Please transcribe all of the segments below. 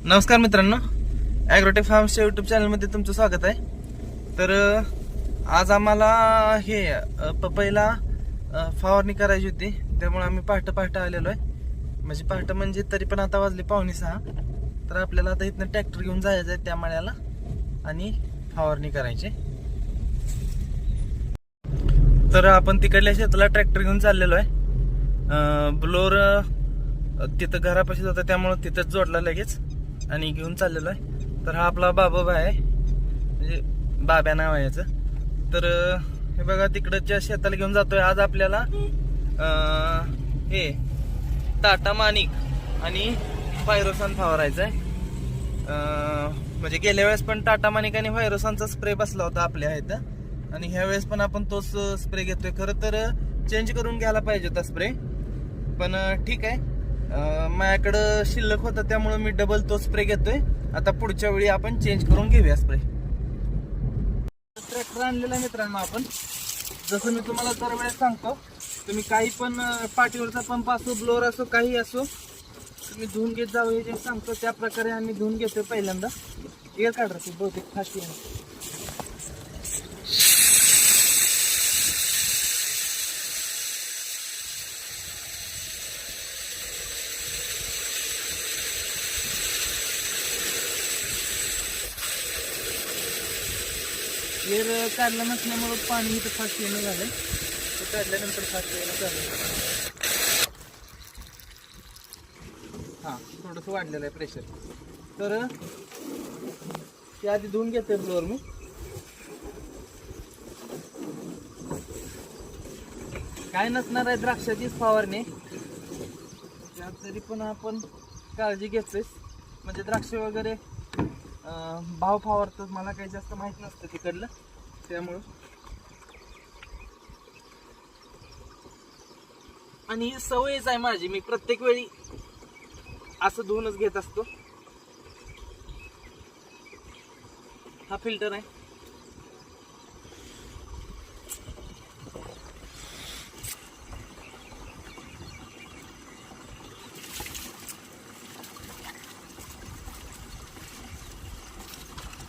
नमस्कार मित्रांनो, agrotech फार्म्सच्या YouTube चॅनलमध्ये तुमचं स्वागत आहे. तर आज आम्हाला हे पपईला फवारणी करायची होती, त्यामुळे आम्ही पहाटे आलेलो आहे. म्हणजे पहाटे म्हणजे तरी पण आता वाजले 5:45. तर आपल्याला आता इथनं ट्रॅक्टर घेऊन जायचं आहे त्या मळ्याला आणि फवारणी करायची. तर आपण तिकडल्या शेताला ट्रॅक्टर घेऊन चाललेलो आहे. ब्लोअर तिथं घरापाशीच होता, त्यामुळे तिथंच जोडला लगेच आणि घेऊन चाललेलो आहे. तर हा आपला बाबा आहे, म्हणजे बाब्या नाव आहे याचं. तर हे बघा तिकडच्या शेताला घेऊन जातोय. आज आपल्याला हे टाटा माणिक आणि फायरोसान फवारायचं आहे. म्हणजे गेल्या वेळेस पण टाटा माणिक आणि फायरोसानचा स्प्रे बसला होता आपल्या इथं, आणि ह्या वेळेस पण आपण तोच स्प्रे घेतोय. खरं तर चेंज करून घ्यायला पाहिजे होता स्प्रे, पण ठीक आहे. माझ्याकडं शिल्लक होतं त्यामुळे मी डबल तो स्प्रे घेतोय. आता पुढच्या वेळी आपण चेंज करून घेऊया स्प्रे. ट्रॅक्टर आणलेला आहे मित्रांनो आपण. जसं मी तुम्हाला दर वेळेस सांगतो, तुम्ही काही पण पाठीवरचा पंप असो, ब्लोअर असो, काही असो, तुम्ही धुवून घेत जावं. हे जे सांगतो त्या प्रकारे आम्ही धुवून घेतोय. पहिल्यांदा एअर काढ राहते बहुतेक फास्ट आहे. एअर काढलं नसल्यामुळे पाणी इथं फास्ट येणं झालंय. ते काढल्यानंतर फास्ट यायला चालू. हां, थोडंसं वाढलेलं आहे प्रेशर. तर ते आधी धुवून घेतोय ब्लोअर मी. काय नसणार आहे, द्राक्षाचीच फवारणी. त्यात तरी पण आपण काळजी घेतोय. म्हणजे द्राक्ष वगैरे भाव फवारतात, मला काही जास्त माहित नसतं तिकडलं, त्यामुळं. आणि ही सवयच आहे माझी, मी प्रत्येक वेळी असं धुवूनच घेत असतो. हा फिल्टर आहे.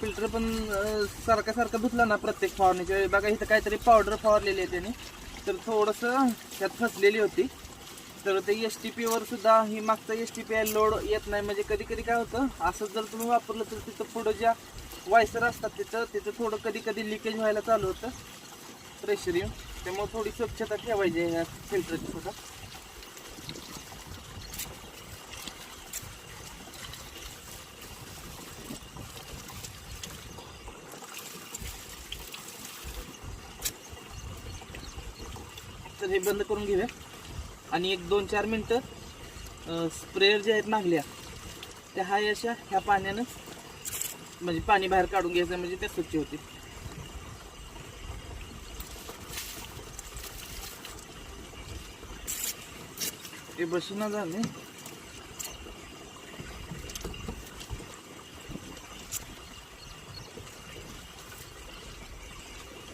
फिल्टर पण सारखा धुतला ना प्रत्येक फवारणीच्या वेळी. बघा इथं काहीतरी पावडर फवारलेली आहे त्याने, तर थोडंसं त्यात फसलेली होती. तर ते STP वर सुद्धा ही मागचा STP लोड येत नाही. म्हणजे कधी कधी काय होतं, असं जर तुम्ही वापरलं तर तिथं पुढं ज्या वायसर असतात तिथं थोडं कधी लिकेज व्हायला चालू होतं, प्रेशर येऊन. त्यामुळे थोडी स्वच्छता ठेवायची ह्या फिल्टरची सुद्धा. तर हे बंद करून घेऊया आणि 1-2-4 मिनटं स्प्रेयर जे आहेत मागल्या त्या अशा ह्या पाण्यानं, म्हणजे पाणी बाहेर काढून घ्यायचं, म्हणजे ते स्वच्छ होते. ते बसून झाले.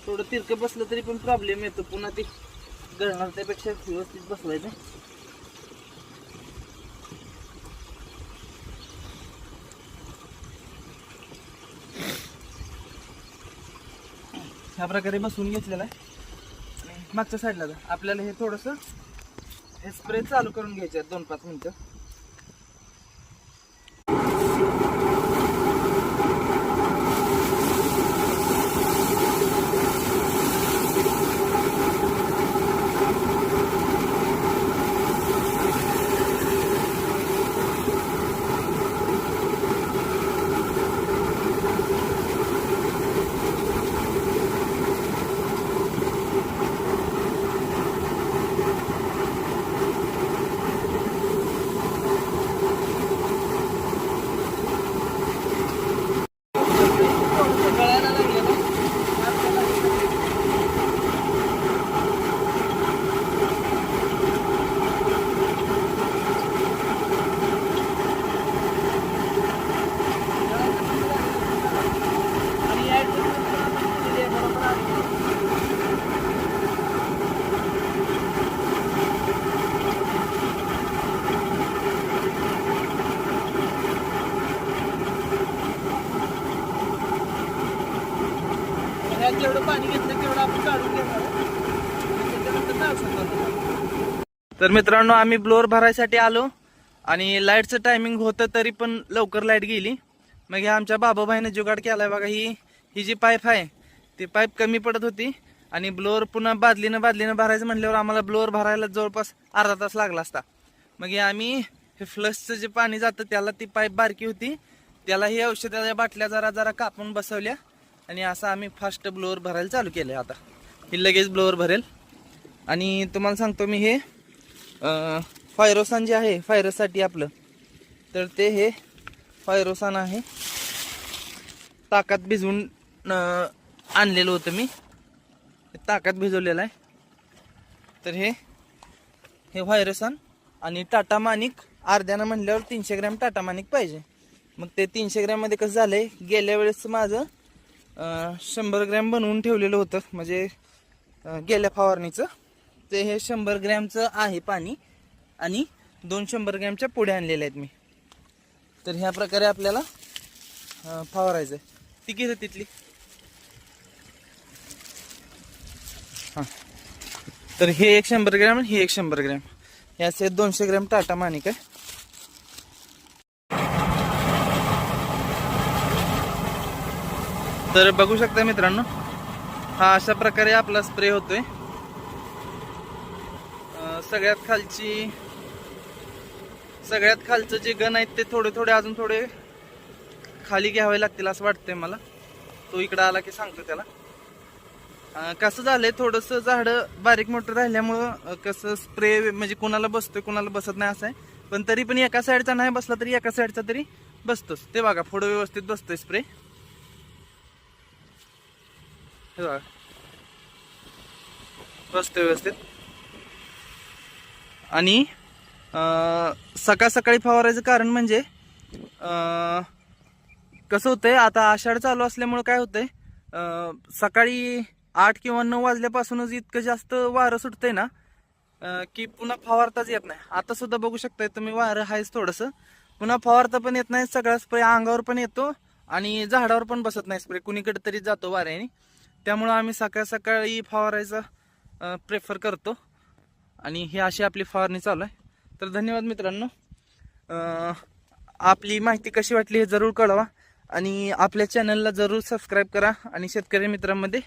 थोडं तिरकं बसलं तरी पण प्रॉब्लेम येतो, पुन्हा ते गळणार. त्यापेक्षा व्यवस्थित बसवायचं. ह्या प्रकारे बसवून घेतलेला आहे. मागच्या साईडला आपल्याला हे थोडंसं हे स्प्रे चालू करून घ्यायचे 2-5 मिनटं. ह्यात जेवढं पाणी घेतलं तेवढं आपण काढून घेणार आहे. त्याच्यानंतर काय औषध बनवणार. तर मित्रांनो, आम्ही ब्लोअर भरायसाठी आलो आणि लाईटचं टायमिंग होतं तरी पण लवकर लाईट गेली. मग हे आमच्या बाबाभाईने जुगाड केलाय बघा. ही जी पाईप आहे ती पाईप कमी पडत होती आणि ब्लोअर पुन्हा बादलीनं भरायचं म्हटल्यावर आम्हाला ब्लोअर भरायला जवळपास अर्धा तास लागला असता. मग हे आम्ही हे फ्लशचं जे पाणी जातं त्याला ती पाईप बारकी होती, त्याला ही औषधाच्या बाटल्या जरा कापून बसवल्या आणि असं आम्ही फास्ट ब्लोअर भरायला चालू केलं. आता ही लगेच ब्लोअर भरेल. आणि तुम्हाला सांगतो मी, हे फायरोसान जे आहे फायरससाठी आपलं, तर ते हे फायरोसान आहे. ताकात भिजवून आणलेलं होतं मी, ताकात भिजवलेलं आहे. तर हे फायरोसान आणि टाटा मानिक अर्ध्यानं म्हणल्यावर 300 ग्रॅम टाटा मानिक पाहिजे. मग ते 300 ग्रॅम मध्ये कसं झालंय, गेल्या वेळेस माझं 100 ग्रॅम बनवून ठेवलेलं होतं, म्हणजे गेल्या फवारणीचं. ते हे 100 ग्रॅमचं आहे पाणी आणि 200 ग्रॅमच्या पुढे आणलेल्या आहेत मी. तर ह्या प्रकारे आपल्याला फवारायचं. ती किती तिथली. हां, तर हे 100 ग्रॅम आणि हे 100 ग्रॅम, याचे 200 ग्रॅम टाटा मानिक आहे. तर बघू शकता मित्रांनो, हा अशा प्रकारे आपला स्प्रे होतोय. सगळ्यात खालचं जे गण आहेत ते थोडे अजून थोडे खाली घ्यावे लागतील असं वाटतंय मला. तो इकडं आला की सांगतो त्याला. कसं झालंय, थोडंसं झाडं बारीक मोठं राहिल्यामुळं कसं स्प्रे म्हणजे कुणाला बसतोय कुणाला बसत नाही असं आहे. पण तरी पण एका साईडचा नाही बसला तरी एका साईडचा तरी बसतोच. ते बघा, पुढं व्यवस्थित बसतोय स्प्रे. हे बघा, बसतोय व्यवस्थित. आणि सकाळी फवारायचं कारण म्हणजे कसं होतंय, आता आषाढ चालू असल्यामुळे काय होतंय, सकाळी 8 किंवा 9 वाजल्यापासूनच इतकं जास्त वारं सुटतंय ना की पुन्हा फवारताच येत नाही. आता सुद्धा बघू शकताय तुम्ही, वारं आहेच थोडंसं, पुन्हा फवारता पण येत नाही. सगळा स्प्रे अंगावर पण येतो आणि झाडावर पण बसत नाही स्प्रे, कुणीकडे तरी जातो वाऱ्याने. त्यामुळं आम्ही सकाळी फवारायचा प्रेफर करतो. आणि ही अशी आपली फवारणी चालू आहे. तर धन्यवाद मित्रांनो. आपली माहिती कशी वाटली हे जरूर कळवा आणि आपल्या चॅनलला जरूर सबस्क्राईब करा आणि शेतकरी मित्रांमध्ये